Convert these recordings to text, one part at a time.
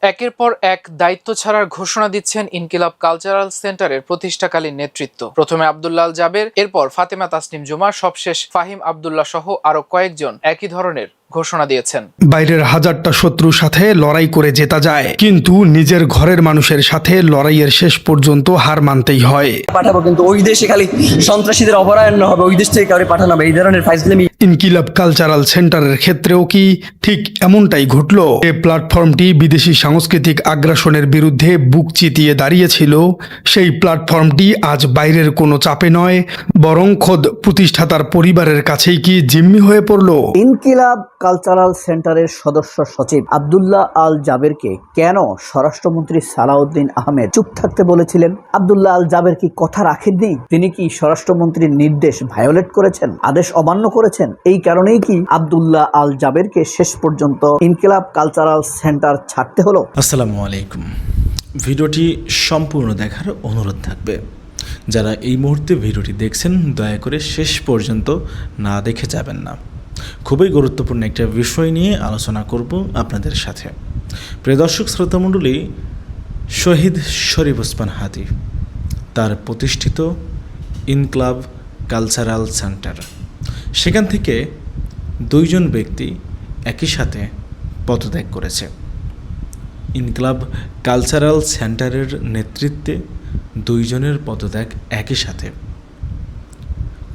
একের পর এক দায়িত্ব ছাড়ার ঘোষণা দিচ্ছেন ইনকিলাব কালচারাল সেন্টারের প্রতিষ্ঠাকালীন নেতৃত্ব। প্রথমে আব্দুল্লাহ আল জাবের, এরপর ফাতেমা তাসনিম জুমা, সবশেষ ফাহিম আব্দুল্লাহ সহ আরো কয়েকজন একই ধরনের ঘোষণা দিয়েছেন। বাইরের হাজারটা শত্রুর সাথে লড়াই করে জেতা যায়, কিন্তু নিজের ঘরের মানুষের সাথে লড়াইয়ের শেষ পর্যন্ত হার মানতেই হয়। পাঠাবো, কিন্তু ওই দেশে খালি সন্ত্রাসীদের অভয়ারণ্য হবে, ওই দেশ থেকে কাউকে পাঠানো হবে, এই ধরনের ফাইজলামি। ইনকিলাব কালচারাল সেন্টারের ক্ষেত্রেও কি ঠিক এমনটাই ঘটল? এই প্ল্যাটফর্মটি বিদেশি সাংস্কৃতিক আগ্রাসনের বিরুদ্ধে বুক চিতিয়ে দাঁড়িয়েছিল। সেই প্ল্যাটফর্মটি আজ বাইরের কোনো চাপে নয়, বরং খোদ প্রতিষ্ঠাতার পরিবারের কাছেই কি জিম্মি হয়ে পড়ল। ইনকিলাব কালচারাল সেন্টারের সদস্য সচিব আব্দুল্লাহ আল জাবেরকে কেন স্বরাষ্ট্রমন্ত্রী সালাউদ্দিন আহমেদ চুপ থাকতে বলেছিলেন? আব্দুল্লাহ আল জাবের কি কথা রাখেননি? তিনি কি স্বরাষ্ট্রমন্ত্রীর নির্দেশ ভায়োলেট করেছেন, আদেশ অমান্য করেছেন? এই কারণেই কি আব্দুল্লাহ আল জাবেরকে শেষ পর্যন্ত ইনকিলাব কালচারাল সেন্টার ছাড়তে হলো? আসসালামু আলাইকুম। ভিডিওটি সম্পূর্ণ দেখার অনুরোধ থাকবে। যারা এই মুহূর্তে ভিডিওটি দেখছেন, দয়া করে শেষ পর্যন্ত না দেখে যাবেন না। খুবই গুরুত্বপূর্ণ একটা বিষয় নিয়ে আলোচনা করব আপনাদের সাথে। প্রিয় দর্শক শ্রোতামণ্ডলী, শহীদ শরীফ ওসমান হাদী, তার প্রতিষ্ঠিত ইনকিলাব কালচারাল সেন্টার, সেখান থেকে দুইজন ব্যক্তি একই সাথে পদত্যাগ করেছে। ইনকিলাব কালচারাল সেন্টারের নেতৃত্বে দুইজনের পদত্যাগ একই সাথে,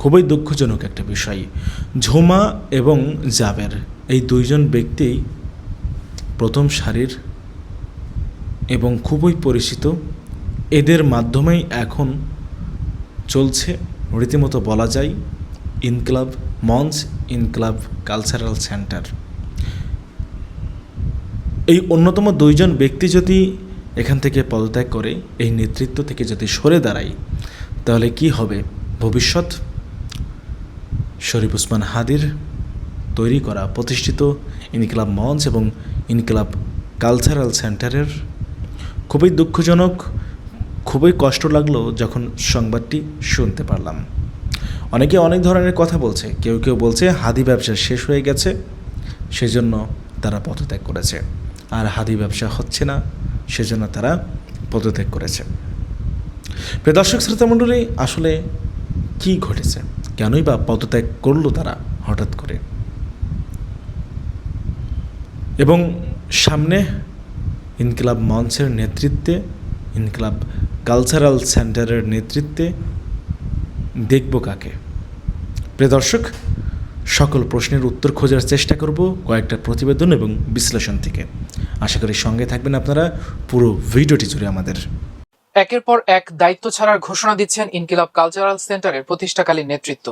খুবই দুঃখজনক একটা বিষয়। ঝুমা এবং জাবের, এই দুইজন ব্যক্তি প্রথম সারির এবং খুবই পরিচিত। এদের মাধ্যমেই এখন চলছে রীতিমতো বলা যায় ইনকিলাব মঞ্চ, ইনকিলাব কালচারাল সেন্টার। এই অন্যতম দুইজন ব্যক্তি যদি এখান থেকে পদত্যাগ করে, এই নেতৃত্ব থেকে যদি সরে দাঁড়ায়, তাহলে কি হবে ভবিষ্যৎ? শরীফ ওসমান হাদীর তৈরি করা প্রতিষ্ঠিত ইনকিলাব মঞ্চ এবং ইনকিলাব কালচারাল সেন্টারের খুবই দুঃখজনক, খুবই কষ্ট লাগলো যখন সংবাদটি শুনতে পারলাম। অনেকে অনেক ধরনের কথা বলছে। কেউ কেউ বলছে হাদি ব্যবসা শেষ হয়ে গেছে, সেজন্য তারা পদত্যাগ করেছে, আর হাদি ব্যবসা হচ্ছে না, সেজন্য তারা পদত্যাগ করেছে। প্রিয় দর্শক শ্রোতামণ্ডলী, আসলে কি ঘটেছে? কেনই বা পদত্যাগ করলো তারা হঠাৎ করে? এবং সামনে ইনকিলাব মঞ্চের নেতৃত্বে, ইনকিলাব কালচারাল সেন্টারের নেতৃত্বে দেখব কাকে? প্রিয় দর্শক, সকল প্রশ্নের উত্তর খোঁজার চেষ্টা করব কয়েকটা প্রতিবেদন এবং বিশ্লেষণ থেকে। আশা করি সঙ্গে থাকবেন আপনারা পুরো ভিডিওটি জুড়ে আমাদের। একের পর এক দায়িত্ব ছাড়ার ঘোষণা দিচ্ছেন ইনকিলাব কালচারাল সেন্টারের প্রতিষ্ঠাকালীন নেতৃত্ব।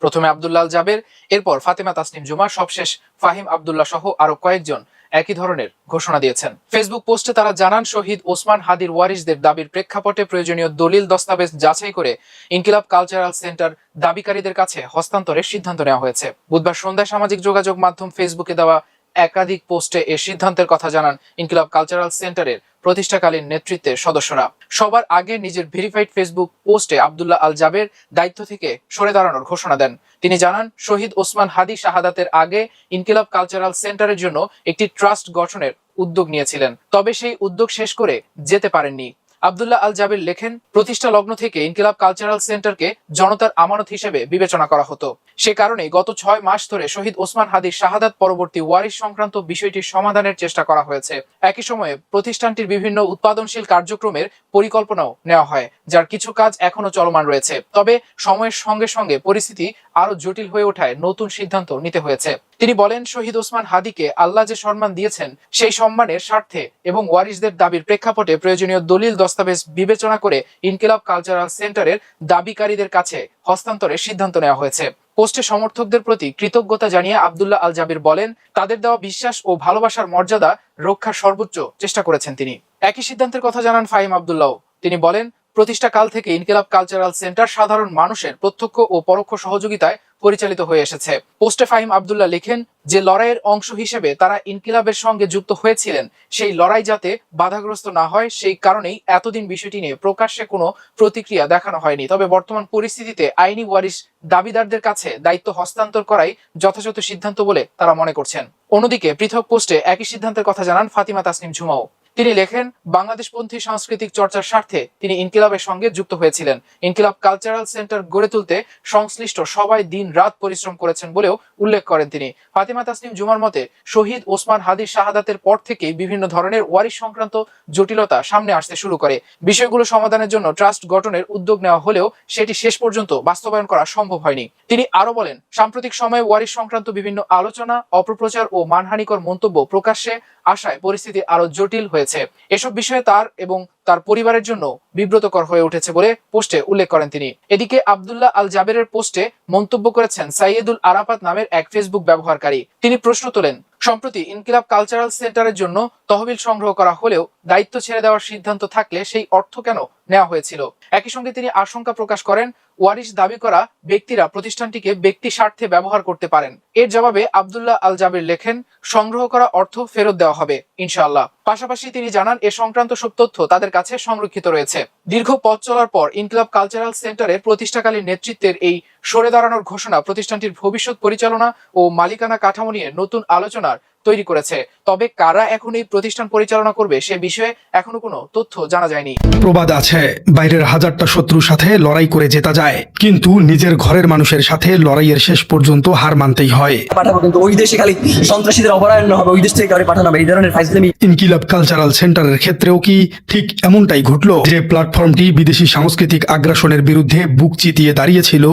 প্রথমে আব্দুল্লাহ আল জাবের, এরপর ফাতেমা তাসনিম জুমা, সবশেষ ফাহিম আব্দুল্লাহ সহ আরো কয়েকজন একই ধরনের ঘোষণা দিয়েছেন। ফেসবুক পোস্টে তারা জানান, শহীদ ওসমান হাদীর ওয়ারিসদের দাবির প্রেক্ষাপটে প্রয়োজনীয় দলিল দস্তাবেজ যাচাই করে ইনকিলাব কালচারাল সেন্টার দাবিকারীদের কাছে হস্তান্তরের সিদ্ধান্ত নেওয়া হয়েছে। বুধবার সন্ধ্যায় সামাজিক যোগাযোগ মাধ্যম ফেসবুকে দেওয়া একাধিক পোস্টে এ সিদ্ধান্তের কথা জানান ইনকিলাব কালচারাল সেন্টারের প্রতিষ্ঠাকালীন নেতৃত্বের সদস্যরা। সবার আগে নিজের ভেরিফাইড ফেসবুক পোস্টে আব্দুল্লাহ আল জাবের দায়িত্ব থেকে সরে দাঁড়ানোর ঘোষণা দেন। তিনি জানান, শহীদ ওসমান হাদী শাহাদাতের আগে ইনকিলাব কালচারাল সেন্টারের জন্য একটি ট্রাস্ট গঠনের উদ্যোগ নিয়েছিলেন, তবে সেই উদ্যোগ শেষ করে যেতে পারেননি। আব্দুল্লাহ আল জাবের লেখেন, প্রতিষ্ঠা লগ্ন থেকে ইনকিলাব কালচারাল সেন্টারকে জনতার আমানত হিসেবে বিবেচনা করা হতো। সে কারণে গত 6 মাস ধরে শহীদ ওসমান হাদীর শাহাদাত পরবর্তী ওয়ারিশ সংক্রান্ত বিষয়টির সমাধানের চেষ্টা করা হয়েছে। একই সময়ে প্রতিষ্ঠানটির বিভিন্ন উৎপাদনশীল কার্যক্রমের পরিকল্পনাও নেওয়া হয়, যার কিছু কাজ এখনো চলমান রয়েছে। তবে সময়ের সঙ্গে সঙ্গে পরিস্থিতি আরো জটিল হয়ে ওঠায় নতুন সিদ্ধান্ত নিতে হয়েছে। তিনি বলেন, শহীদ ওসমান হাদীকে আল্লাহ যে সম্মান দিয়েছেন, সেই সম্মানের স্বার্থে এবং ওয়ারিসদের দাবির প্রেক্ষাপটে প্রয়োজনীয় দলিল দস্তাবেজ বিবেচনা করে ইনকিলাব কালচারাল সেন্টারের দাবিকারীদের কাছে হস্তান্তরের সিদ্ধান্ত নেওয়া হয়েছে। পোস্টে সমর্থকদের প্রতি কৃতজ্ঞতা জানিয়ে আব্দুল্লাহ আল জাবের বলেন, তাদের দেওয়া বিশ্বাস ও ভালোবাসার মর্যাদা রক্ষার সর্বোচ্চ চেষ্টা করেছেন তিনি। একই সিদ্ধান্তের কথা জানান ফাহিম আব্দুল্লাহ। তিনি বলেন, প্রতিষ্ঠাকাল থেকে ইনকিলাব কালচারাল সেন্টার সাধারণ মানুষের প্রত্যক্ষ ও পরোক্ষ সহযোগিতায় পরিচালিত হয়ে এসেছে। পোস্টে ফাহিম আব্দুল্লাহ লিখেন, যে লড়াইয়ের অংশ হিসেবে তারা ইনকিলাবের সঙ্গে যুক্ত হয়েছিলেন, সেই লড়াই যাতে বাধাগ্রস্ত না হয়, সেই কারণেই এতদিন বিষয়টি নিয়ে প্রকাশ্যে কোনো প্রতিক্রিয়া দেখানো হয়নি। তবে বর্তমান পরিস্থিতিতে আইনি ওয়ারিশ দাবিদারদের কাছে দায়িত্ব হস্তান্তর করাই যথাযথ সিদ্ধান্ত বলে তারা মনে করছেন। অন্যদিকে পৃথক পোস্টে একই সিদ্ধান্তের কথা জানান ফাতেমা তাসনিম জুমাও। তিনি লেখেন, বাংলাদেশপন্থী সাংস্কৃতিক চর্চার স্বার্থে তিনি ইনকিলাবের সঙ্গে যুক্ত হয়েছিলেন। ইনকিলাব কালচারাল সেন্টার গড়ে তুলতে সংশ্লিষ্ট সবাই দিন রাত পরিশ্রম করেছেন বলেও উল্লেখ করেন তিনি। ফাতিমা তাসনিম জুমার মতে, শহীদ ওসমান হাদির শাহাদাতের পর থেকেই বিভিন্ন ধরনের ওয়ারিশ সংক্রান্ত জটিলতা সামনে আসতে শুরু করে। বিষয়গুলো সমাধানের জন্য ট্রাস্ট গঠনের উদ্যোগ নেওয়া হলেও সেটি শেষ পর্যন্ত বাস্তবায়ন করা সম্ভব হয়নি। তিনি আরো বলেন, সাম্প্রতিক সময়ে ওয়ারিশ সংক্রান্ত বিভিন্ন আলোচনা, অপপ্রচার ও মানহানিকর মন্তব্য প্রকাশ্যে আসায় পরিস্থিতি আরো জটিল হয়েছে। এসব বিষয়ে তার এবং তার পরিবারের জন্য বিব্রতকর হয়ে উঠেছে বলে পোস্টে উল্লেখ করেন তিনি। এদিকে আব্দুল্লাহ আল জাবেরের পোস্টে মন্তব্য করেছেন সাইয়েদুল আরাফাত নামের এক ফেসবুক ব্যবহারকারী। তিনি প্রশ্ন তোলেন, সম্প্রতি ইনকিলাব কালচারাল সেন্টারের জন্য তহবিল সংগ্রহ করা হলেও দায়িত্ব ছেড়ে দেওয়ার সিদ্ধান্ত থাকলে সেই অর্থ কেন নেওয়া হয়েছিল? একই সঙ্গে তিনি আশঙ্কা প্রকাশ করেন, ওয়ারিশ দাবি করা ব্যক্তিরা প্রতিষ্ঠানটিকে ব্যক্তি স্বার্থে ব্যবহার করতে পারেন। এর জবাবে আব্দুল্লাহ আল জাবের লেখেন, সংগ্রহ করা অর্থ ফেরত দেওয়া হবে ইনশাআল্লাহ। পাশাপাশি তিনি জানান, এ সংক্রান্ত সব তথ্য তাদের কাছে সংরক্ষিত রয়েছে। দীর্ঘ পথ চলার পর ইনকিলাব কালচারাল সেন্টারের প্রতিষ্ঠাকালীন নেতৃত্বের এই সরে দাঁড়ানোর ঘোষণা প্রতিষ্ঠানটির ভবিষ্যৎ পরিচালনা ও মালিকানা কাঠামো নিয়ে নতুন আলোচনার তৈরি করেছে। তবে কারা এখন এই প্রতিষ্ঠান পরিচালনা করবে সে বিষয়ে এখনো কোনো তথ্য জানা যায়নি। প্রবাদ আছে, বাইরের হাজারটা শত্রুর সাথে লড়াই করে জেতা যায়, কিন্তু নিজের ঘরের মানুষের সাথে লড়াইয়ের শেষ পর্যন্ত হার মানতেই হয়। পাঠাবো, কিন্তু ওই দেশে খালি সন্ত্রাসীদের অভয়ারণ্য হবে, ওই দেশ থেকে কাউকে পাঠানো হবে, এই ধরনের ফাইজলামি। ইনকিলাব কালচারাল সেন্টারের ক্ষেত্রেও কি ঠিক এমনটাই ঘটল? যে প্ল্যাটফর্মটি বিদেশি সাংস্কৃতিক আগ্রাসনের বিরুদ্ধে বুক চিতিয়ে দাঁড়িয়েছিল,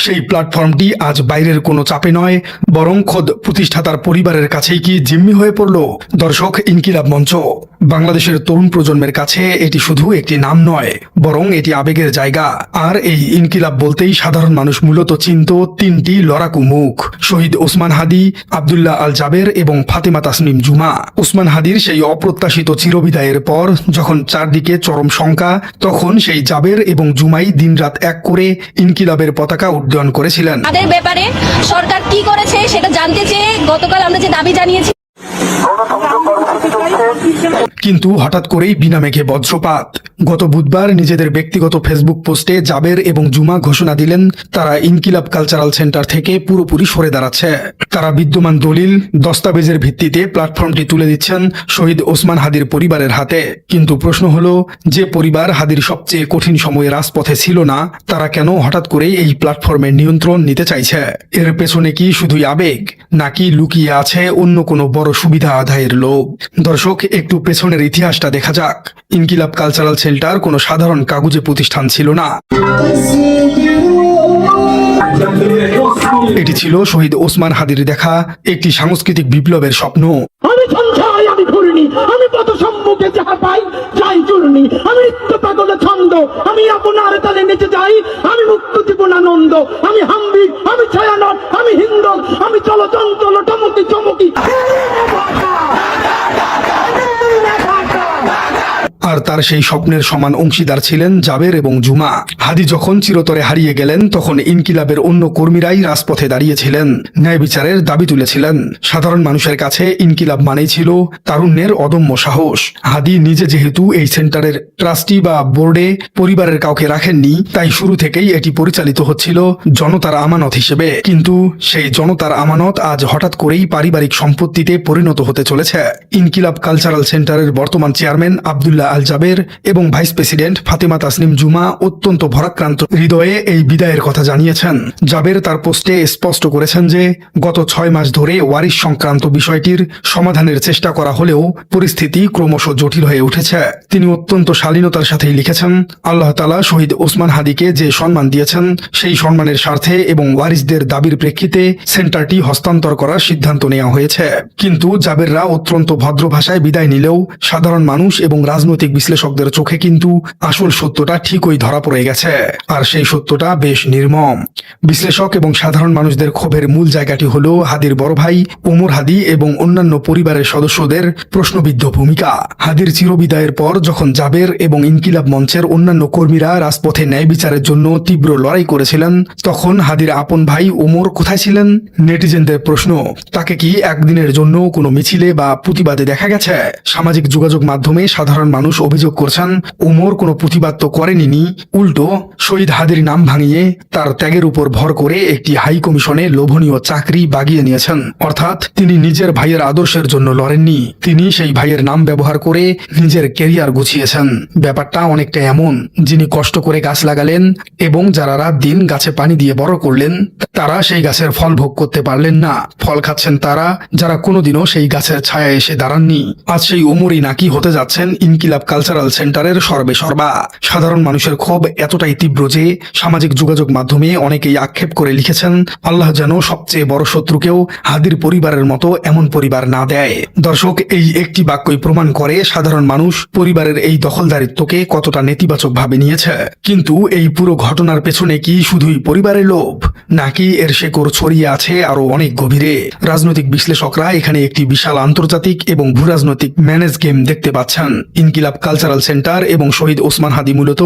সেই প্ল্যাটফর্মটি আজ বাইরের কোনো চাপে নয়, বরং খোদ প্রতিষ্ঠাতার পরিবারের কাছেই কি জিম্মি হয়ে পড়ল? দর্শক, ইনকিলাব মঞ্চ বাংলাদেশের তরুণ প্রজন্মের কাছে এটি শুধু একটি নাম নয়, বরং এটি আবেগের জায়গা। আর এই ইনকিলাব বলতেই সাধারণ মানুষ মূলত চিনত তিনটি লড়াকু মুখ: শহীদ ওসমান হাদি, আব্দুল্লাহ আল জাবের এবং ফাতিমা তাসনিম জুমা। ওসমান হাদির সেই অপ্রত্যাশিত চিরবিদায়ের পর যখন চারদিকে চরম শঙ্কা, তখন সেই জাবের এবং জুমাই দিনরাত এক করে ইনকিলাবের পতাকা উড্ডয়ন করেছিলেন। তাদের ব্যাপারে সরকার কি করেছে সেটা জানতে চেয়ে গতকাল আমরা যে দাবি জানিয়েছি। কিন্তু হঠাৎ করেই বিনা মেঘে বজ্রপাত। গত বুধবার নিজেদের ব্যক্তিগত ফেসবুক পোস্টে জাবের এবং জুমা ঘোষণা দিলেন তারা ইনকিলাব কালচারাল সেন্টার থেকে পুরোপুরি সরে দাঁড়াচ্ছে। তারা বিদ্যমান দলিল দস্তাবেজের ভিত্তিতে প্ল্যাটফর্মটি তুলে দিচ্ছেন শহীদ ওসমান হাদির পরিবারের হাতে। কিন্তু প্রশ্ন হলো, যে পরিবার হাদির সবচেয়ে কঠিন সময়ে রাজপথে ছিল না, তারা কেন হঠাৎ করেই এই প্ল্যাটফর্মের নিয়ন্ত্রণ নিতে চাইছে? এর পেছনে কি শুধুই আবেগ, নাকি লুকিয়ে আছে অন্য কোনো বড় সুবিধা আদায়ের লোভ? দর্শক, একটু পেছনের ইতিহাসটা দেখা যাক। ইনকিলাব কালচারাল সেন্টার কোনো সাধারণ কাগজে প্রতিষ্ঠান ছিল না। এটি ছিল শহীদ ওসমান হাদির দেখা একটি সাংস্কৃতিক বিপ্লবের স্বপ্ন। আমি সঞ্চয়, আমি ঘূর্ণি, আমি পথ সম্মুখে যাহা পাই যাই চূর্ণি, আমি নিত্য পাগল ছন্দ, আমি আপনার তালে নেচে যাই, আমি মুক্ত জীবনানন্দ, আমি হাম্বি, আমি ছায়ানট, আমি হিন্দ, আমি চলচঞ্চল টমকি চমকি। আর তার সেই স্বপ্নের সমান অংশীদার ছিলেন জাবের এবং জুমা। হাদি যখন চিরতরে হারিয়ে গেলেন, তখন ইনকিলাবের অন্য কর্মীরাই রাজপথে দাঁড়িয়েছিলেন, ন্যায় বিচারের দাবি তুলেছিলেন। সাধারণ মানুষের কাছে ইনকিলাব মানেই ছিল তারুণ্যের অদম্য সাহস। হাদি নিজে যেহেতু এই সেন্টারের ট্রাস্টি বা বোর্ডে পরিবারের কাউকে রাখেননি, তাই শুরু থেকেই এটি পরিচালিত হচ্ছিল জনতার আমানত হিসেবে। কিন্তু সেই জনতার আমানত আজ হঠাৎ করেই পারিবারিক সম্পত্তিতে পরিণত হতে চলেছে। ইনকিলাব কালচারাল সেন্টারের বর্তমান চেয়ারম্যান আব্দুল্লাহ আল জাবের এবং ভাইস প্রেসিডেন্ট ফাতিমা তাসনিম জুমা অত্যন্ত ভরাক্রান্ত হৃদয়ে এই বিদায়ের কথা জানিয়েছেন। জাবের তার পোস্টে স্পষ্ট করেছেন যে গত 6 মাস ধরে ওয়ারিশ সংক্রান্ত বিষয়টির সমাধানের চেষ্টা করা হলেও পরিস্থিতি ক্রমশ জটিল হয়ে উঠেছে। তিনি অত্যন্ত শালীনতার সাথেই লিখেছেন, আল্লাহ তাআলা শহীদ ওসমান হাদিকে যে সম্মান দিয়েছেন, সেই সম্মানের স্বার্থে এবং ওয়ারিশদের দাবির প্রেক্ষিতে সেন্টারটি হস্তান্তর করার সিদ্ধান্ত নেওয়া হয়েছে। কিন্তু জাবেররা অত্যন্ত ভদ্র ভাষায় বিদায় নিলেও সাধারণ মানুষ এবং রাজনৈতিক বিশ্লেষকদের চোখে কিন্তু আসল সত্যটা ঠিকই ধরা পড়ে গেছে। আর সেই সত্যটা বেশ নির্মম। বিশ্লেষক এবং সাধারণ মানুষদের ক্ষোভের মূল জায়গাটি হলো হাদির বড় ভাই ওমর হাদি এবং অন্যান্য পরিবারের সদস্যদের প্রশ্নবিদ্ধ ভূমিকা। হাদির চিরবিদায়ের পর যখন জাবের এবং ইনকিলাব মঞ্চের অন্যান্য কর্মীরা রাজপথে ন্যায় বিচারের জন্য তীব্র লড়াই করেছিলেন, তখন হাদির আপন ভাই ওমর কোথায় ছিলেন? নেটিজেনদের প্রশ্ন, তাকে কি একদিনের জন্য কোনো মিছিলে বা প্রতিবাদে দেখা গেছে? সামাজিক যোগাযোগ মাধ্যমে সাধারণ মানুষ অভিযোগ করছেন ওমর কোনো প্রতিবাদ তো করেনি, উল্টো শহীদ হাদির নাম ভাঙিয়ে তার ত্যাগের উপর ভর করে একটি হাই কমিশনে লোভনীয় চাকরি বাগিয়ে নিয়েছেন। অর্থাৎ তিনি নিজের ভাইয়ের আদর্শের জন্য লড়েননি, তিনি সেই ভাইয়ের নাম ব্যবহার করে নিজের কেরিয়ার গুছিয়েছেন। ব্যাপারটা অনেকটা এমন, যিনি কষ্ট করে গাছ লাগালেন এবং যারা রাত দিন গাছে পানি দিয়ে বড় করলেন তারা সেই গাছের ফল ভোগ করতে পারলেন না। ফল খাচ্ছেন তারা যারা কোনোদিনও সেই গাছের ছায়া এসে দাঁড়াননি। আজ সেই ওমরই নাকি হতে যাচ্ছেন ইনকিলাব কালচারাল সেন্টারের সর্বেসর্বা। সাধারণ মানুষের ক্ষোভ এতটাই তীব্র যে সামাজিক যোগাযোগ মাধ্যমে অনেকেই আক্ষেপ করে লিখেছেন, আল্লাহ যেন সবচেয়ে বড় শত্রুকেও হাদির পরিবারের মতো এমন পরিবার না দেয়। দর্শক, এই একটি বাক্যই প্রমাণ করে সাধারণ মানুষ পরিবারের এই দখলদারিত্বকে কতটা নেতিবাচক ভাবে নিয়েছে। কিন্তু এই পুরো ঘটনার পেছনে কি শুধুই পরিবারের লোভ, নাকি এর শেকড় ছড়িয়ে আছে আরো অনেক গভীরে? রাজনৈতিক বিশ্লেষকরা এখানে একটি বিশাল আন্তর্জাতিক এবং ভূরাজনৈতিক ম্যানেজ গেম দেখতে পাচ্ছেন। ইনকিলাব কালচারাল সেন্টার এবং শহীদ ওসমান হাদি মূলত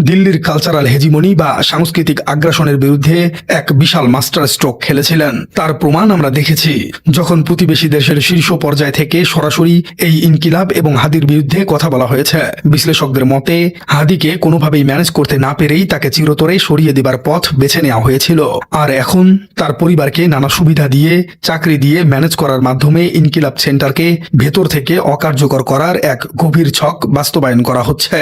দিল্লির কালচারাল হেজিমনি বা সাংস্কৃতিক আগ্রাসনের বিরুদ্ধে এক বিশাল মাস্টার স্ট্রোক খেলেছিলেন। তার প্রমাণ আমরা দেখেছি যখন প্রতিবেশী দেশের শীর্ষ পর্যায় থেকে সরাসরি এই ইনকিলাব এবং হাদির বিরুদ্ধে কথা বলা হয়েছে। বিশ্লেষকদের মতে হাদিকে কোনোভাবেই ম্যানেজ করতে না পেরেই তাকে চিরতরে সরিয়ে দেবার পথ বেছে নেওয়া হয়েছিল। আর এখন তার পরিবারকে নানা সুবিধা দিয়ে, চাকরি দিয়ে ম্যানেজ করার মাধ্যমে ইনকিলাব সেন্টারকে ভেতর থেকে অকার্যকর করার এক গভীর ছক বাস্তবায়ন করা হচ্ছে।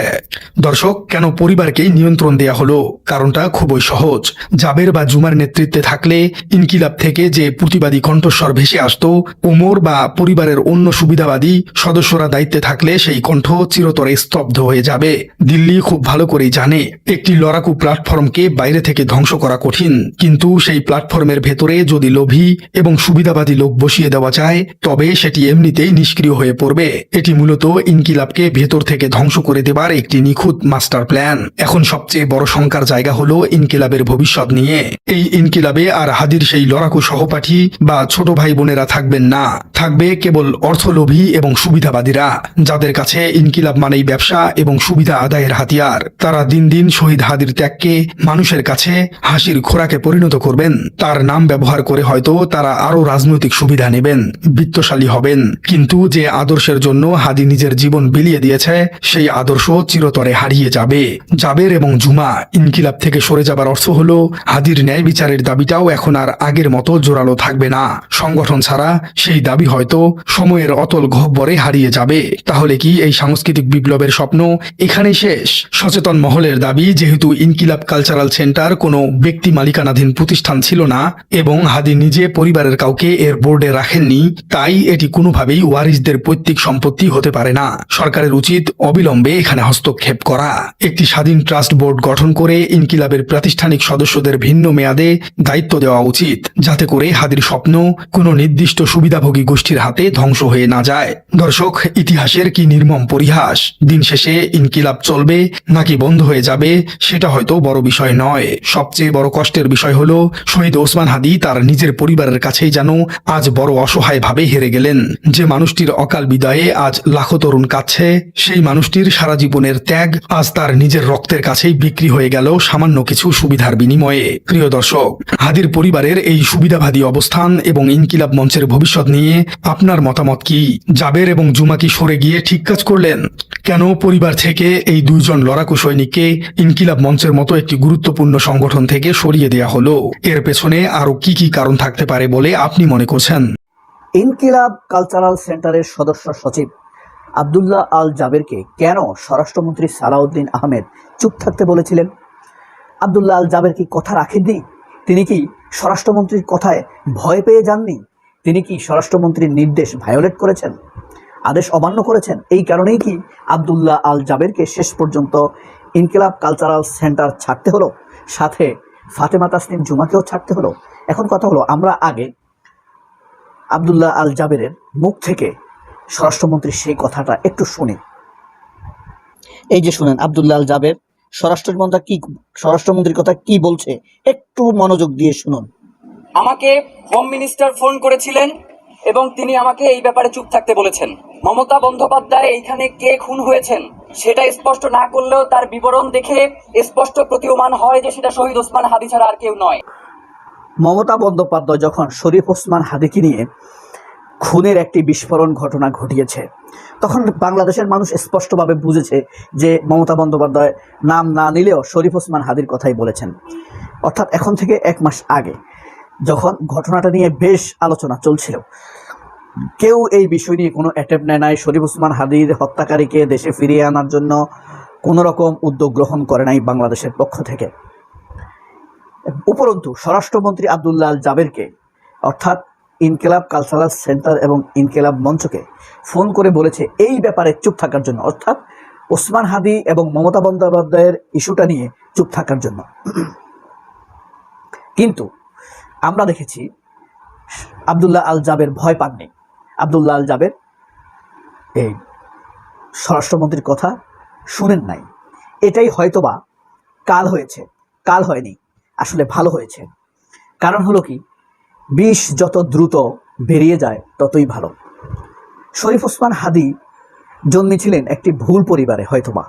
দর্শক, কেন পরিবারকেই নিয়ন্ত্রণ দেয়া হলো? কারণটা খুবই সহজ। জাবের বা জুমার নেতৃত্বে থাকলে ইনকিলাব থেকে যে প্রতিবাদী কণ্ঠস্বর ভেসে আসতো, ওমর বা পরিবারের অন্য সুবিধাবাদী সদস্যরা দায়িত্বে থাকলে সেই কণ্ঠ চিরতরে স্তব্ধ হয়ে যাবে। দিল্লি খুব ভালো করেই জানে একটি লড়াকু প্ল্যাটফর্মকে বাইরে থেকে ধ্বংস করা কঠিন, কিন্তু সেই প্ল্যাটফর্মের ভেতরে যদি লোভী এবং সুবিধাবাদী লোক বসিয়ে দেওয়া যায় তবে সেটি এমনিতেই নিষ্ক্রিয় হয়ে পড়বে। এটি মূলত ইনকিলাবকে ভেতর থেকে ধ্বংস করে দেবার একটি নিখুঁত মাস্টার প্ল্যান। এখন সবচেয়ে বড় শঙ্কার জায়গা হলো ইনকিলাবের ভবিষ্যৎ নিয়ে। এই ইনকিলাবে আর হাদির সেই লড়াকু সহপাঠী বা ছোট ভাই বোনেরা থাকবেন না, থাকবে কেবল অর্থলোভী এবং সুবিধাবাদীরা, যাদের কাছে ইনকিলাব মানেই ব্যবসা এবং সুবিধা আদায়ের হাতিয়ার। তারা দিন দিন শহীদ হাদির ত্যাগকে মানুষের কাছে হাসির খোরাকে পরিণত করবেন। তার নাম ব্যবহার করে হয়তো তারা আরো রাজনৈতিক সুবিধা নেবেন, বিত্তশালী হবেন, কিন্তু যে আদর্শের জন্য হাদি নিজের জীবন বিলিয়ে দিয়েছে সেই আদর্শ চিরতরে হারিয়ে যাবে। জাবের এবং জুমা ইনকিলাব থেকে সরে যাবার অর্থ হলো হাদির ন্যায় বিচারের দাবিটাও এখন আর আগের মতো জোরালো থাকবে না। সংগঠন ছাড়া সেই দাবি হয়তো সময়ের অতল গহ্বরে হারিয়ে যাবে। তাহলে কি এই সাংস্কৃতিক বিপ্লবের স্বপ্ন এখানেই শেষ? সচেতন মহলের দাবি, যেহেতু ইনকিলাব কালচারাল সেন্টার কোনো ব্যক্তি মালিকানাধীন প্রতিষ্ঠান ছিল না এবং হাদি নিজে পরিবারের কাউকে এর বোর্ডে রাখেননি, তাই এটি কোনোভাবেই ওয়ারিসদের পৈতৃক সম্পত্তি হতে পারে না। সরকারের উচিত অবিলম্বে এখানে হস্তক্ষেপ করা। একটি স্বাধীন ট্রাস্ট বোর্ড গঠন করে ইনকিলাবের প্রাতিষ্ঠানিক সদস্যদের ভিন্ন মেয়াদে দায়িত্ব দেওয়া উচিত, যাতে করে হাদির স্বপ্ন কোনো নির্দিষ্ট সুবিধাভোগী গোষ্ঠীর হাতে ধ্বংস হয়ে না যায়। দর্শক, ইতিহাসের কি নির্মম পরিহাস! দিন শেষে ইনকিলাব চলবে নাকি বন্ধ হয়ে যাবে সেটা হয়তো বড় বিষয় নয়। সবচেয়ে বড় কষ্টের বিষয় হলো শহীদ ওসমান হাদি তার নিজের পরিবারের কাছেই যেন আজ বড় অসহায় ভাবে হেরে গেলেন। যে মানুষটির অকাল বিদায়ে আজ লাখো তরুণ কাঁদছে, সেই মানুষটির সারা জীবনের ত্যাগ আজ তার নিজের রক্তের কাছেই বিক্রি হয়ে গেল সামান্য কিছু সুবিধার বিনিময়ে। প্রিয় দর্শক, হাদির পরিবারের এই সুবিধাবাদী অবস্থান এবং ইনকিলাব মঞ্চের ভবিষ্যৎ নিয়ে আপনার মতামত কি? জাবের এবং জুমা কি সরে গিয়ে ঠিক কাজ করলেন? কেন পরিবার থেকে এই দুইজন লড়াকু সৈনিককে ইনকিলাব মঞ্চের মতো একটি গুরুত্বপূর্ণ সংগঠন থেকে সরিয়ে দেয়া হলো? এর পেছনে আরো কি কি কারণ থাকতে পারে বলে আপনি মনে করছেন? ইনকিলাব কালচারাল সেন্টারের সদস্য সচিব আব্দুল্লাহ আল জাবেরকে কেন স্বরাষ্ট্রমন্ত্রী সালাউদ্দিন আহমেদ চুপ থাকতে বলেছিলেন? আব্দুল্লাহ আল জাবের কি কথা রাখেননি? তিনি কি স্বরাষ্ট্রমন্ত্রীর কথায় ভয় পেয়ে যাননি? তিনি কি স্বরাষ্ট্রমন্ত্রীর নির্দেশ ভায়োলেট করেছেন, আদেশ অমান্য করেছেন? এই কারণেই কি আব্দুল্লাহ আল জাবেরকে শেষ পর্যন্ত ইনকিলাব কালচারাল সেন্টার ছাড়তে হলো, সাথে ফাতেমা তাসনিম জুমাকেও ছাড়তে হলো? এখন কথা হলো, আমরা আগে আব্দুল্লাহ আল জাবেরের মুখ থেকে স্বরাষ্ট্রমন্ত্রীর সেই কথাটা একটু শুনি। এই যে শুনেন, আব্দুল্লাহ আল জাবের স্বরাষ্ট্রমন্ত্রীর কথা কি বলছে, একটু মনোযোগ দিয়ে শুনুন। আমাকে হোম মিনিস্টার ফোন করেছিলেন এবং তিনি আমাকে এই ব্যাপারে চুপ থাকতে বলেছেন। মমতা বন্দ্যোপাধ্যায় এইখানে কে খুন হয়েছেন সেটা স্পষ্ট না করলেও তার বিবরণ দেখে স্পষ্ট প্রতীয়মান হয় যে সেটা শহীদ ওসমান হাদি ছাড়া আর কেউ নয়। মমতা বন্দ্যোপাধ্যায় যখন শরীফ ওসমান হাদিকে নিয়ে খুনের একটি বিস্ফোরণ ঘটনা ঘটিয়েছে। তখন বাংলাদেশের মানুষ স্পষ্টভাবে বুঝেছে যে মমতা বন্দ্যোপাধ্যায় নাম না নিলেও শরীফ ওসমান হাদির কথাই বলেছেন। অর্থাৎ এখন থেকে 1 মাস আগে যখন ঘটনাটা নিয়ে বেশ আলোচনা চলছিল, কেউ এই বিষয় নিয়ে কোনো অ্যাটেম্প নেয় নাই। শরীফ ওসমান হাদির হত্যাকারীকে দেশে ফিরিয়ে আনার জন্য কোনো রকম উদ্যোগ গ্রহণ করে নাই বাংলাদেশের পক্ষ থেকে। উপরন্তু স্বরাষ্ট্রমন্ত্রী আব্দুল্লাহ আল জাবেরকে অর্থাৎ ইনকিলাব কালচারাল সেন্টার এবং ইনকিলাব মঞ্চকে ফোন করে বলেছে এই ব্যাপারে চুপ থাকার জন্য, অর্থাৎ ওসমান হাদি এবং মমতা বন্দ্যোপাধ্যায়ের ইস্যুটা নিয়ে চুপ থাকার জন্য। কিন্তু আমরা দেখেছি আব্দুল্লাহ আল জাবের ভয় পাননি। আব্দুল্লাহ আল জাবের এই স্বরাষ্ট্রমন্ত্রীর কথা শুনেন নাই। এটাই হয়তোবা কাল হয়েছে, কাল হয়নি, আসলে ভালো হয়েছে। কারণ হলো কি, বিষ যত দ্রুত বেরিয়ে যায় ততই ভালো। শরীফ ওসমান হাদি জন্মেছিলেন একটি ভুল পরিবারে, হয়তোবা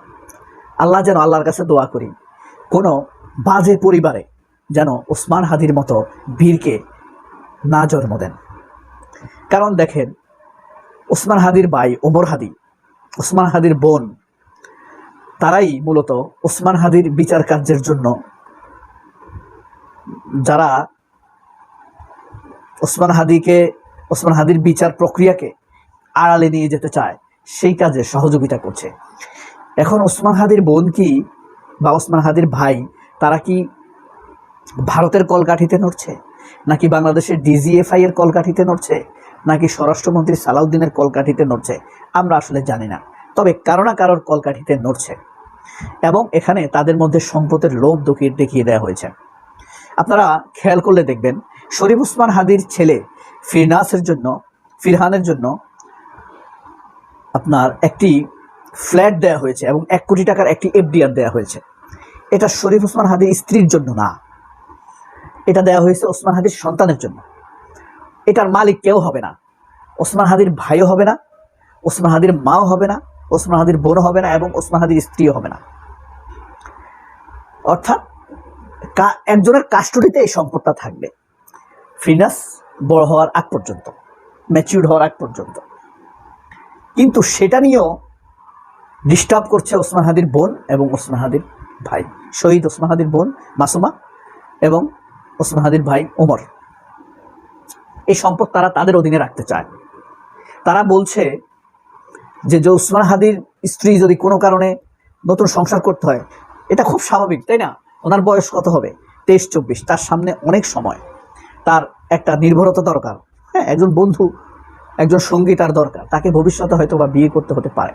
আল্লাহ যেন, আল্লাহর কাছে দোয়া করি, কোনো বাজে পরিবারে যেন ওসমান হাদির মতো বীরকে না জন্ম দেন। কারণ দেখেন, ওসমান হাদির ভাই ওমর হাদি, ওসমান হাদির বোন, তারাই মূলত ওসমান হাদির বিচার কার্যের জন্য, যারা ওসমান হাদির বিচার প্রক্রিয়াকে আড়ালে নিয়ে যেতে চায়, সেই কাজে সহযোগিতা করছে। এখন ওসমান হাদির বোন কি বা ওসমান হাদির ভাই, তারা কি ভারতের কলকাঠিতে নড়ছে, নাকি বাংলাদেশের ডিজিএফআই এর কলকাঠিতে নড়ছে, নাকি স্বরাষ্ট্রমন্ত্রী সালাউদ্দিনের কলকাঠিতে নড়ছে, আমরা আসলে জানি না। তবে কারো না কারোর কলকাঠিতে নড়ছে এবং এখানে তাদের মধ্যে সম্পদের লোভ দেখিয়ে দেওয়া হয়েছে। আপনারা খেয়াল করলে দেখবেন, শরীফ ওসমান হাদির ছেলে ফিরহানের জন্য আপনার একটি ফ্ল্যাট দেওয়া হয়েছে এবং 1 কোটি টাকার একটি এফডিআর দেওয়া হয়েছে। এটা শরীফ ওসমান হাদির স্ত্রীর জন্য না, এটা দেওয়া হয়েছে ওসমান হাদির সন্তানের জন্য। এটার মালিক কেউ হবে না, ওসমান হাদির ভাইও হবে না, ওসমান হাদির মাও হবে না, ওসমান হাদির বোনও হবে না এবং ওসমান হাদির স্ত্রীও হবে না। অর্থাৎ একজনের কাস্টডিতে এই সম্পদটা থাকবে ফিনাস বড় হওয়ার আগ পর্যন্ত, ম্যাচিউর হওয়ার আগ পর্যন্ত। কিন্তু সেটা নিয়েও ডিস্টার্ব করছে ওসমান হাদির বোন এবং ওসমান হাদির ভাই, শহীদ ওসমান হাদির বোন মাসুমা এবং ওসমান হাদির ভাই ওমর। এই সম্পদ তারা তাদের অধীনে রাখতে চায়। তারা বলছে যে ওসমান হাদির স্ত্রী যদি কোনো কারণে নতুন সংসার করতে হয়, এটা খুব স্বাভাবিক, তাই না? ওনার বয়স কত হবে? 23-24, তার সামনে অনেক সময়, তার একটা নির্ভরতা দরকার। হ্যাঁ, একজন বন্ধু, একজন সঙ্গী তার দরকার, তাকে ভবিষ্যতে হয়তো বা বিয়ে করতে হতে পারে।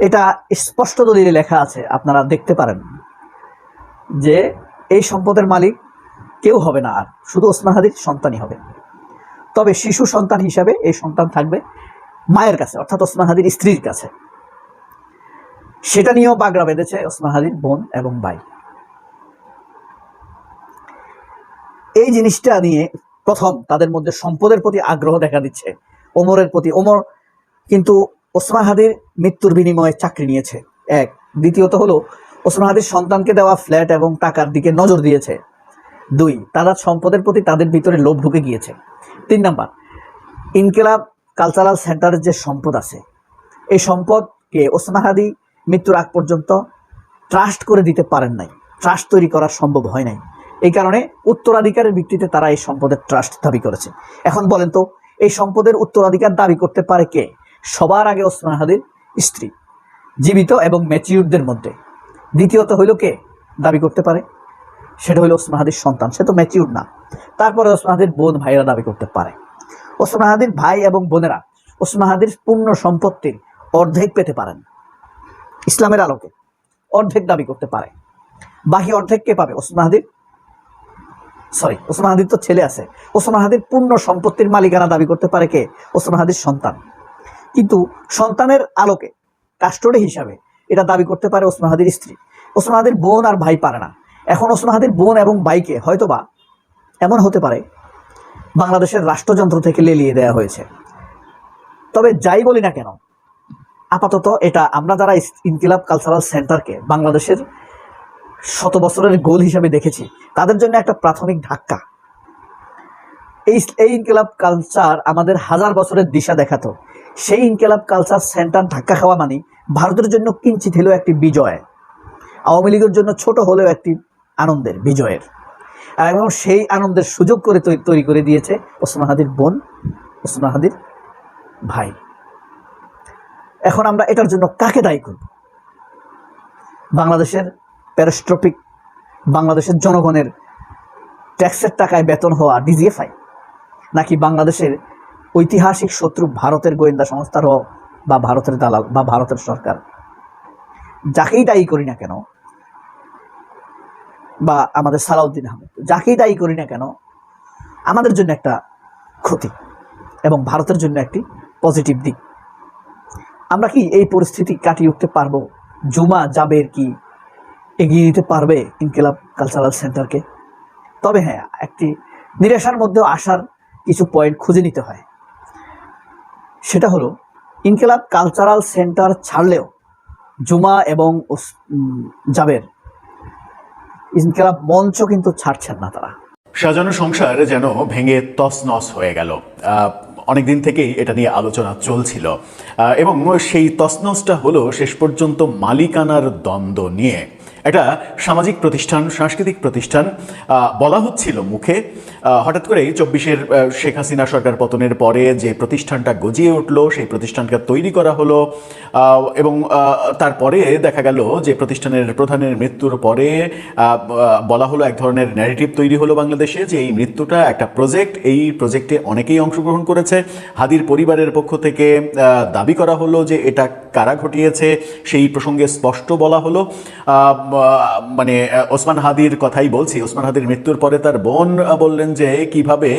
এটা স্পষ্ট দলিলে লেখা আছে, আপনারা দেখতে পারেন যে এই সম্পদের মালিক কেউ হবে না, আর শুধু ওসমান হাদির সন্তানই হবে। তবে শিশু সন্তান হিসাবে এই সন্তান থাকবে মায়ের কাছে, অর্থাৎ ওসমান হাদির স্ত্রীর কাছে। সেটা নিয়েও বাগড়া বেঁধেছে ওসমান হাদির বোন এবং ভাই। এই জিনিসটা নিয়ে প্রথম তাদের মধ্যে সম্পদের প্রতি আগ্রহ দেখা দিচ্ছে ওমরের প্রতি। ওমর কিন্তু ওসমান হাদির মৃত্যুর বিনিময়ে চাকরি নিয়েছে, 1। দ্বিতীয়ত হলো ওসমান হাদির সন্তানকে দেওয়া ফ্ল্যাট এবং টাকার দিকে নজর দিয়েছে, 2। তারা সম্পদের প্রতি তাদের ভিতরে লোভ ঢুকে গিয়েছে, 3 নাম্বার। ইনকিলাব কালচারাল সেন্টারের যে সম্পদ আছে, এই সম্পদকে ওসমান হাদি মৃত্যুর আগ পর্যন্ত ট্রাস্ট করে দিতে পারেন নাই, ট্রাস্ট তৈরি করা সম্ভব হয় নাই। এই কারণে উত্তরাধিকারের ভিত্তিতে তারা এই সম্পদের ট্রাস্ট দাবি করেছে। এখন বলেন তো, এই সম্পদের উত্তরাধিকার দাবি করতে পারে কে? সবার আগে ওসমান হাদির স্ত্রী, জীবিত এবং ম্যাচিউরদের মধ্যে। দ্বিতীয়ত হইল কে দাবি করতে পারে? সেটা হইল ওসমান হাদির সন্তান, সে তো ম্যাচিউর না। তারপরে ওসমান হাদির বোন ভাইরা দাবি করতে পারে। ওসমান হাদির ভাই এবং বোনেরা ওসমান হাদির পূর্ণ সম্পত্তির অর্ধেক পেতে পারেন, ইসলামের আলোকে অর্ধেক দাবি করতে পারে। বাকি অর্ধেক কে পাবে? ওসমান হাদির তো ছেলে আছে। ওসমান হাদির পূর্ণ সম্পত্তির মালিকানা দাবি করতে পারে কে? ওসমান হাদির সন্তান। কিন্তু সন্তানের আলোকে কাস্টডি হিসাবে এটা দাবি করতে পারে ওসমান হাদির স্ত্রী। ওসমান হাদির বোন আর ভাই পারে না। এখন ওসমান হাদির বোন এবং ভাইকে হয়তোবা এমন হতে পারে বাংলাদেশের রাষ্ট্রযন্ত্র থেকে লেলিয়ে দেওয়া হয়েছে। তবে যাই বলি না কেন, আপাতত এটা আমরা যারা ইনকিলাব কালচারাল সেন্টারকে বাংলাদেশের 100 বছরের গোল হিসাবে দেখেছি, তাদের জন্য একটা প্রাথমিক ধাক্কা। এই ইনকিলাব কালচার আমাদের হাজার বছরের দিশা দেখাতো। সেই ইনকিলাব কালচার সেন্টার ধাক্কা খাওয়া মানে ভারতের জন্য কিঞ্চিত হলেও একটি বিজয়, আওয়ামী লীগের জন্য ছোট হলেও একটি আনন্দের বিজয়ের। এবং সেই আনন্দের সুযোগ করে তৈরি করে দিয়েছে ওসমান হাদির বোন, ওসমান হাদির ভাই। এখন আমরা এটার জন্য কাকে দায়ী করব? বাংলাদেশের প্যারাস্ট্রপিক, বাংলাদেশের জনগণের ট্যাক্সের টাকায় বেতন হওয়া ডিজিএফআই, নাকি বাংলাদেশের ঐতিহাসিক শত্রু ভারতের গোয়েন্দা সংস্থার বা ভারতের দালাল বা ভারতের সরকার? যাকেই দায়ী করি না কেন, বা আমাদের সালাউদ্দিন আহমেদ, যাকেই দায়ী করি না কেন, আমাদের জন্য একটা ক্ষতি এবং ভারতের জন্য একটি পজিটিভ দিক। আমরা কি এই পরিস্থিতি কাটিয়ে উঠতে পারবো? জুমা জাবের কি এগিয়ে নিতে পারবে ইনকিলাব কালচারাল সেন্টারকে? তবে হ্যাঁ, একটি নিরাশার মধ্যেও আসার কিছু পয়েন্ট খুঁজে নিতে হয়। সেটা হলো, ইনকিলাব কালচারাল সেন্টার ছাড়লেও জুমা এবং জাবের ইনকিলাব মঞ্চ কিন্তু ছাড়ছেন না তারা। সাজানো সংসার যেন ভেঙে তছনছ হয়ে গেল। অনেকদিন থেকেই এটা নিয়ে আলোচনা চলছিল এবং সেই তছনছটা হলো শেষ পর্যন্ত মালিকানার দ্বন্দ্ব নিয়ে। একটা সামাজিক প্রতিষ্ঠান, সাংস্কৃতিক প্রতিষ্ঠান বলা হচ্ছিল মুখে, হঠাৎ করেই 24-এর শেখ হাসিনা সরকার পতনের পরে যে প্রতিষ্ঠানটা গজিয়ে উঠলো, সেই প্রতিষ্ঠানটা তৈরি করা হলো এবং তারপরে দেখা গেল যে প্রতিষ্ঠানের প্রধানের মৃত্যুর পরে বলা হলো, এক ধরনের ন্যারেটিভ তৈরি হলো বাংলাদেশে যে এই মৃত্যুটা একটা প্রজেক্ট, এই প্রজেক্টে অনেকেই অংশগ্রহণ করেছে। হাদির পরিবারের পক্ষ থেকে দাবি করা হলো যে এটা কারা ঘটিয়েছে সেই প্রসঙ্গে স্পষ্ট বলা হলো। মানে ওসমান হাদির কথাই বলছি, ওসমান হাদির মৃত্যুর পরে তার বোন বললেন যে কিভাবে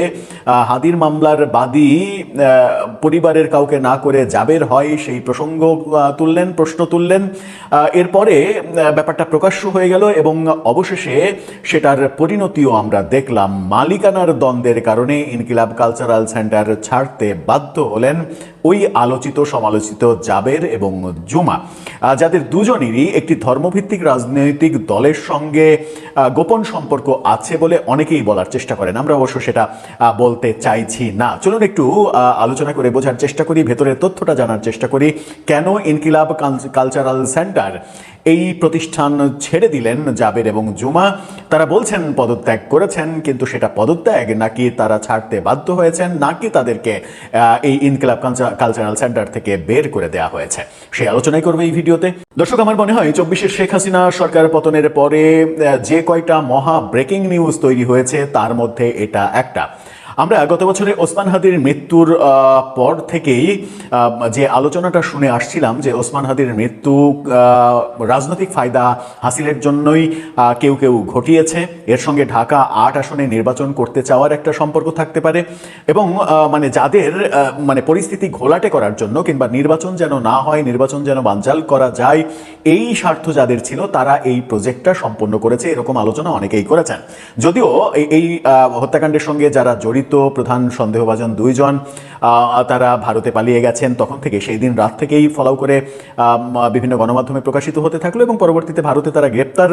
হাদির মামলার বাদী পরিবারের কাউকে না করে জাবের হয়, সেই প্রসঙ্গ তুললেন, প্রশ্ন তুললেন। এরপরে ব্যাপারটা প্রকাশ্য হয়ে গেল এবং অবশেষে সেটার পরিণতিও আমরা দেখলাম। মালিকানার দ্বন্দ্বের কারণে ইনকিলাব কালচারাল সেন্টার ছাড়তে বাধ্য হলেন ওই আলোচিত সমালোচিত জাবের এবং জুমা, যাদের দুজনেরই একটি ধর্মভিত্তিক রাজনৈতিক দলের সঙ্গে গোপন সম্পর্ক আছে বলে অনেকেই বলার চেষ্টা করেন। আমরা অবশ্য সেটা বলতে চাইছি না। চলুন একটু আলোচনা করে বোঝার চেষ্টা করি, ভেতরের তথ্যটা জানার চেষ্টা করি, কেন ইনকিলাব কালচারাল সেন্টার এই প্রতিষ্ঠান ছেড়ে দিলেন জাবের এবং জুমা। তারা বলছেন পদত্যাগ করেছেন, কিন্তু সেটা পদত্যাগ নাকি তারা ছাড়তে বাধ্য হয়েছেন, নাকি তাদেরকে এই ইনকিলাব কালচারাল সেন্টার থেকে বের করে দেওয়া হয়েছে, সেই আলোচনাই করবে এই ভিডিওতে। দর্শক, আমার মনে হয় 24-এর শেখ হাসিনা সরকার পতনের পরে যে কয়টা মহা ব্রেকিং নিউজ তৈরি হয়েছে তার মধ্যে এটা একটা। আমরা গত বছরে ওসমান হাদির মৃত্যুর পর থেকেই যে আলোচনাটা শুনে আসছিলাম যে ওসমান হাদির মৃত্যু রাজনৈতিক ফায়দা হাসিলের জন্যই কেউ কেউ ঘটিয়েছে, এর সঙ্গে ঢাকা 8 আসনে নির্বাচন করতে চাওয়ার একটা সম্পর্ক থাকতে পারে এবং মানে যাদের মানে পরিস্থিতি ঘোলাটে করার জন্য কিংবা নির্বাচন যেন না হয়, নির্বাচন যেন বানচাল করা যায়, এই স্বার্থ যাদের ছিল তারা এই প্রজেক্টটা সম্পন্ন করেছে, এরকম আলোচনা অনেকেই করেছেন। যদিও এই হত্যাকাণ্ডের সঙ্গে যারা জড়িত প্রধান সন্দেহভাজন 2 জন তারা ভারতে পালিয়ে গেছেন, তখন থেকে সেই দিন রাত থেকেই ফলো করে বিভিন্ন গণমাধ্যমে প্রকাশিত হতে থাকলো এবং পরবর্তীতে ভারতে তারা গ্রেপ্তার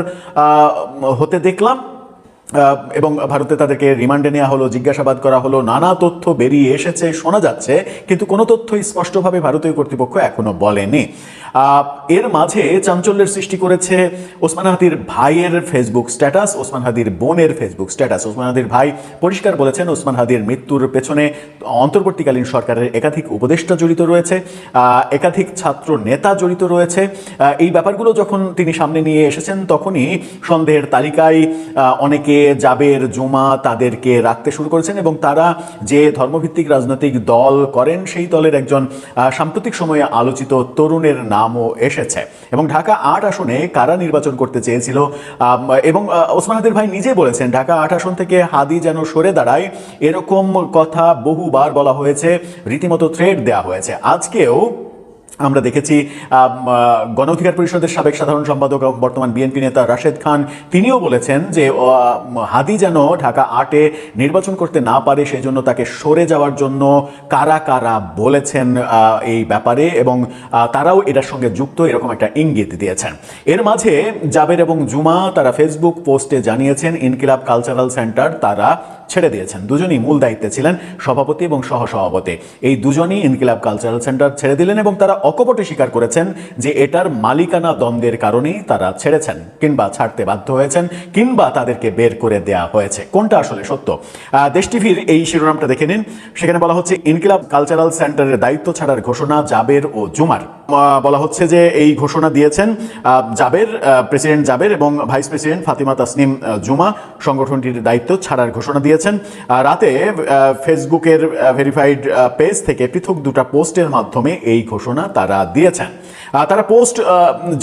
হতে দেখলাম এবং ভারতে তাদেরকে রিমান্ডে নেওয়া হলো, জিজ্ঞাসাবাদ করা হলো, নানা তথ্য বেরিয়ে এসেছে, শোনা যাচ্ছে, কিন্তু কোনো তথ্যই স্পষ্টভাবে ভারতীয় কর্তৃপক্ষ এখনো বলেনি। এর মাঝে চাঞ্চল্যের সৃষ্টি করেছে ওসমান হাদির ভাইয়ের ফেসবুক স্ট্যাটাস, ওসমান হাদির বোনের ফেসবুক স্ট্যাটাস। ওসমান হাদির ভাই পরিষ্কার বলেছেন ওসমান হাদির মৃত্যুর পেছনে অন্তর্বর্তীকালীন সরকারের একাধিক উপদেষ্টা জড়িত রয়েছে, একাধিক ছাত্র নেতা জড়িত রয়েছে। এই ব্যাপারগুলো যখন তিনি সামনে নিয়ে এসেছেন তখনই সন্দেহের তালিকায় অনেকে জাবের, জুমা তাদেরকে রাখতে শুরু করেছেন এবং তারা যে ধর্মভিত্তিক রাজনৈতিক দল করেন সেই দলের একজন সাম্প্রতিক সময়ে আলোচিত তরুণের নামও এসেছে এবং ঢাকা 8 আসনে কারা নির্বাচন করতে চেয়েছিল এবং ওসমান হাদির ভাই নিজে বলেছেন ঢাকা 8 আসন থেকে হাদি যেন সরে দাঁড়ায়, এরকম কথা বহুবার বলা হয়েছে, রীতিমতো থ্রেট দেওয়া হয়েছে। আজকেও আমরা দেখেছি গণ অধিকার পরিষদের সাবেক সাধারণ সম্পাদক এবং বর্তমান বিএনপি নেতা রাশেদ খান তিনিও বলেছেন যে হাদি যেন ঢাকা 8-এ নির্বাচন করতে না পারে সেই জন্য তাকে সরে যাওয়ার জন্য কারা কারা বলেছেন এই ব্যাপারে, এবং তারাও এটার সঙ্গে যুক্ত এরকম একটা ইঙ্গিত দিয়েছেন। এর মাঝে জাবের এবং জুমা তারা ফেসবুক পোস্টে জানিয়েছেন ইনকিলাব কালচারাল সেন্টার তারা ছেড়ে দিয়েছেন। দুজনই মূল দায়িত্বে ছিলেন, সভাপতি এবং সহসভাপতি। এই দুজনই ইনকিলাব কালচারাল সেন্টার ছেড়ে দিলেন এবং তারা অকপটে স্বীকার করেছেন যে এটার মালিকানা দ্বন্দ্বের কারণেই তারা ছেড়েছেন, কিংবা ছাড়তে বাধ্য হয়েছেন, কিংবা তাদেরকে বের করে দেয়া হয়েছে। কোনটা আসলে সত্য? দেশ টিভির এই শিরোনামটা দেখে নিন। সেখানে বলা হচ্ছে ইনকিলাব কালচারাল সেন্টারের দায়িত্ব ছাড়ার ঘোষণা জাবের ও জুমার। বলা হচ্ছে যে এই ঘোষণা দিয়েছেন জাবের, প্রেসিডেন্ট জাবের এবং ভাইস প্রেসিডেন্ট ফাতিমা তাসনিম জুমা সংগঠনটির দায়িত্ব ছাড়ার ঘোষণা দিয়েছেন। রাতে ফেসবুকের ভেরিফাইড পেজ থেকে পৃথক দুটা পোস্টের মাধ্যমে এই ঘোষণা তারা দিয়েছেন। তারা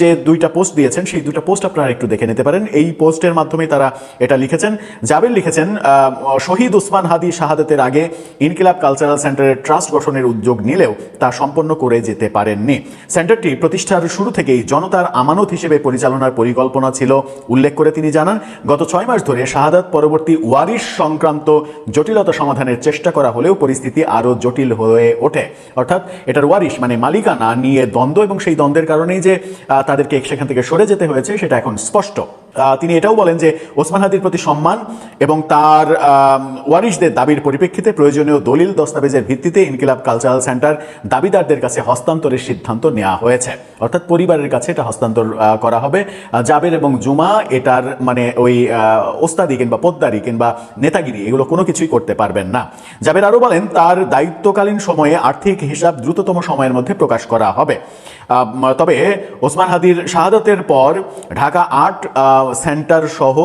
যে দুইটা পোস্ট দিয়েছেন সেই দুইটা পোস্ট আপনারা একটু দেখে নিতে পারেন। এই পোস্টের মাধ্যমে তারা এটা লিখেছেন। জাবের লিখেছেন, শহীদ ওসমান হাদি শাহাদাতের আগে ইনকিলাব কালচারাল সেন্টারের ট্রাস্ট গঠনের উদ্যোগ নিলেও তা সম্পন্ন করে যেতে পারেননি। সেন্টারটি প্রতিষ্ঠার শুরু থেকেই জনতার আমানত হিসেবে পরিচালনার পরিকল্পনা ছিল উল্লেখ করে তিনি জানান, গত 6 মাস ধরে শাহাদাত পরবর্তী ওয়ারিশ সংক্রান্ত জটিলতা সমাধানের চেষ্টা করা হলেও পরিস্থিতি আরও জটিল হয়ে ওঠে। অর্থাৎ এটার ওয়ারিশ মানে মালিকানা নিয়ে দ্বন্দ্ব, এবং সেই দ্বন্দ্বের কারণেই যে তাদেরকে সেখান থেকে সরে যেতে হয়েছে সেটা এখন স্পষ্ট। তিনি এটাও বলেন যে ওসমান হাদির প্রতি সম্মান এবং তার ওয়ারিশদের দাবির পরিপ্রেক্ষিতে প্রয়োজনীয় দলিল দস্তাবেজের ভিত্তিতে ইনকিলাব কালচারাল সেন্টার দাবিদারদের কাছে হস্তান্তরের সিদ্ধান্ত নেওয়া হয়েছে। অর্থাৎ পরিবারের কাছে এটা হস্তান্তর করা হবে। জাবের এবং জুমা এটার মানে ওই ওস্তাদি কিংবা পোদ্দারি কিংবা নেতাগিরি এগুলো কোনো কিছুই করতে পারবেন না। জাবের আরও বলেন, তার দায়িত্বকালীন সময়ে আর্থিক হিসাব দ্রুততম সময়ের মধ্যে প্রকাশ করা হবে। তবে ওসমান হাদির শাহাদাতের পর ঢাকা 8 সেন্টার সহ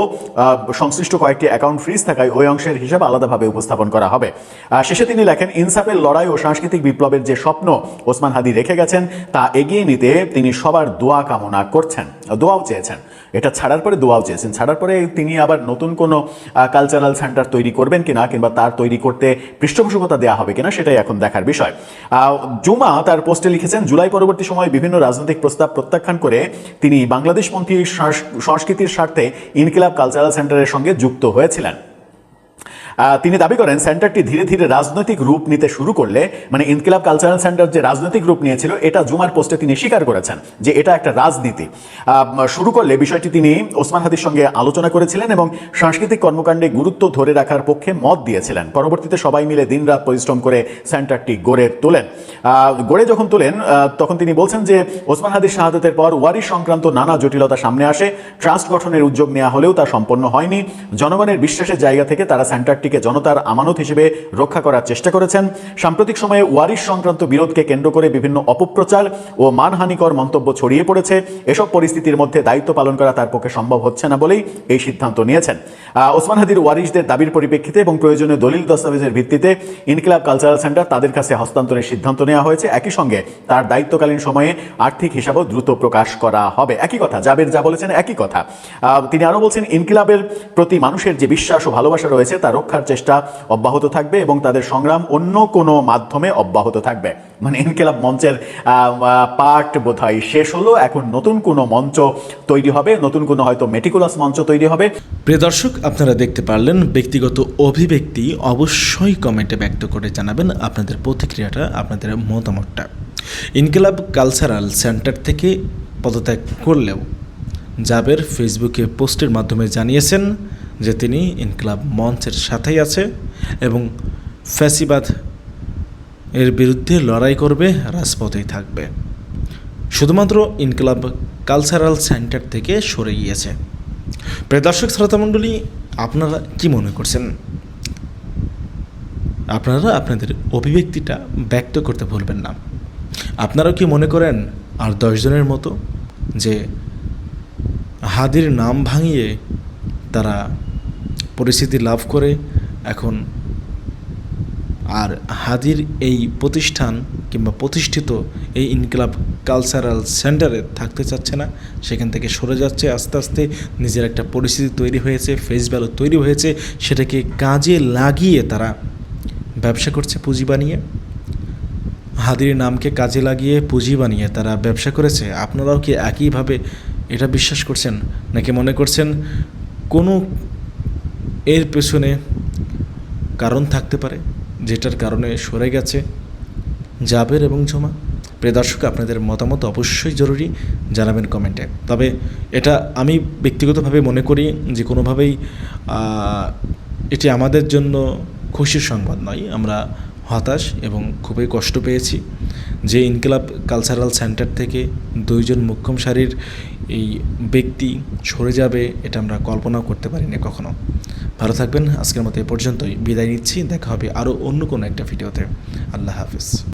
সংশ্লিষ্ট কয়েকটি অ্যাকাউন্ট ফ্রিজ থাকায় ওই অংশের হিসাব আলাদাভাবে উপস্থাপন করা হবে। শেষে তিনি লেখেন, ইনসাফের লড়াই ও সাংস্কৃতিক বিপ্লবের যে স্বপ্ন ওসমান হাদি রেখে গেছেন তা এগিয়ে নিতে তিনি সবার দোয়া কামনা করছেন, দোয়াও চেয়েছেন। এটা ছাড়ার পরে দোয়াও চেয়েছেন। ছাড়ার পরে তিনি আবার নতুন কোনো কালচারাল সেন্টার তৈরি করবেন কিনা কিংবা তার তৈরি করতে পৃষ্ঠপোষকতা দেওয়া হবে কিনা সেটাই এখন দেখার বিষয়। জুমা তার পোস্টে লিখেছেন, জুলাই পরবর্তী সময়ে বিভিন্ন রাজনৈতিক প্রস্তাব প্রত্যাখ্যান করে তিনি বাংলাদেশপন্থী সংস্কৃতির স্বার্থে ইনকিলাব কালচারাল সেন্টারের সঙ্গে যুক্ত হয়েছিলেন। তিনি দাবি করেন, সেন্টারটি ধীরে ধীরে রাজনৈতিক রূপ নিতে শুরু করলে, মানে ইনকিলাব কালচারাল সেন্টার যে রাজনৈতিক রূপ নিয়েছিল এটা জুমার পোস্টে তিনি স্বীকার করেছেন যে এটা একটা রাজনীতি শুরু করলে বিষয়টি তিনি ওসমান হাদির সঙ্গে আলোচনা করেছিলেন এবং সাংস্কৃতিক কর্মকাণ্ডে গুরুত্ব ধরে রাখার পক্ষে মত দিয়েছিলেন। পরবর্তীতে সবাই মিলে দিনরাত পরিশ্রম করে সেন্টারটি গড়ে যখন তোলেন তখন তিনি বলছেন যে ওসমান হাদির শাহাদাতের পর ওয়ারিশ সংক্রান্ত নানা জটিলতা সামনে আসে। ট্রাস্ট গঠনের উদ্যোগ নেওয়া হলেও তা সম্পন্ন হয়নি। জনগণের বিশ্বাসের জায়গা থেকে তারা সেন্টারটিকে জনতার আমানত হিসেবে রক্ষা করার চেষ্টা করেছেন। সাম্প্রতিক সময়ে ওয়ারিশ সংক্রান্ত বিরোধকে কেন্দ্র করে বিভিন্ন অপপ্রচার ও মানহানিকর মন্তব্য ছড়িয়ে পড়েছে। এসব পরিস্থিতির মধ্যে দায়িত্ব পালন করা তার পক্ষে সম্ভব হচ্ছে না বলেই এই সিদ্ধান্ত নিয়েছেন। ওসমান হাদির ওয়ারিশদের দাবির পরিপ্রেক্ষিতে এবং প্রয়োজনীয় দলিল দস্তাবেজের ভিত্তিতে ইনকিলাব কালচারাল সেন্টার তাদের কাছে হস্তান্তরের সিদ্ধান্ত নেওয়া হয়েছে। একই সঙ্গে তার দায়িত্বকালীন সময়ে আর্থিক হিসাবও দ্রুত প্রকাশ করা হবে। একই কথা, জাবের যা বলেছেন একই কথা। তিনি আরও বলছেন, ইনকিলাবের প্রতি মানুষের যে বিশ্বাস ও ভালোবাসা রয়েছে তা রক্ষার চেষ্টা অব্যাহত থাকবে এবং তাদের সংগ্রাম অন্য কোনো মাধ্যমে অব্যাহত থাকবে। মানে ইনকিলাব মঞ্চের পার্ট বোধহয় শেষ হলো, এখন নতুন কোনো মঞ্চ তৈরি হবে, নতুন কোনো হয়তো মেটিকুলাস মঞ্চ তৈরি হবে। প্রিয় দর্শক, আপনারা দেখতে পারলেন ব্যক্তিগত অভিব্যক্তি অবশ্যই কমেন্টে ব্যক্ত করে জানাবেন আপনাদের প্রতিক্রিয়াটা, আপনাদের মতামতটা। ইনকিলাব কালচারাল সেন্টার থেকে পদত্যাগ করলেও জাবের ফেসবুকে পোস্টের মাধ্যমে জানিয়েছেন যে তিনি ইনকিলাব মঞ্চের সাথেই আছে এবং ফ্যাসিবাদ এর বিরুদ্ধে লড়াই করবে, রাজপথেই থাকবে। শুধুমাত্র ইনকিলাব কালচারাল সেন্টার থেকে সরে গিয়েছে। প্রিয় দর্শক শ্রোতামণ্ডলী, আপনারা কি মনে করছেন? আপনারা আপনাদের অভিব্যক্তিটা ব্যক্ত করতে ভুলবেন না। আপনারাও কি মনে করেন আর 10 জনের মতো যে হাদির নাম ভাঙিয়ে তারা পরিস্থিতি লাভ করে এখন আর হাদির এই প্রতিষ্ঠান কিংবা প্রতিষ্ঠিত এই ইনকিলাব কালচারাল সেন্টারে থাকতে চাচ্ছে না, সেখান থেকে সরে যাচ্ছে আস্তে আস্তে, নিজের একটা পরিস্থিতি তৈরি হয়েছে, ফেস ভ্যালু তৈরি হয়েছে, সেটাকে কাজে লাগিয়ে তারা ব্যবসা করছে পুঁজি বানিয়ে? হাদির নামকে কাজে লাগিয়ে পুঁজি বানিয়ে তারা ব্যবসা করেছে, আপনারাও কি একইভাবে এটা বিশ্বাস করছেন, নাকি মনে করছেন কোনো এর পেছনে কারণ থাকতে পারে যেটার কারণে সরে গেছে জাবের এবং ঝুমা? প্রিয় দর্শক, আপনাদের মতামত অবশ্যই জরুরি, জানাবেন কমেন্টে। তবে এটা আমি ব্যক্তিগতভাবে মনে করি যে কোনোভাবেই এটি আমাদের জন্য খুশির সংবাদ নয়। আমরা হতাশ এবং খুবই কষ্ট পেয়েছি যে ইনকিলাব কালচারাল সেন্টার থেকে 2 জন মোক্ষম সারির এই ব্যক্তি সরে যাবে, এটা আমরা কল্পনাও করতে পারিনি কখনো। ভালো থাকবেন। আজকের মতো এ পর্যন্তই বিদায় নিচ্ছি। দেখা হবে আরও অন্য কোনো একটা ভিডিওতে। আল্লাহ হাফিজ।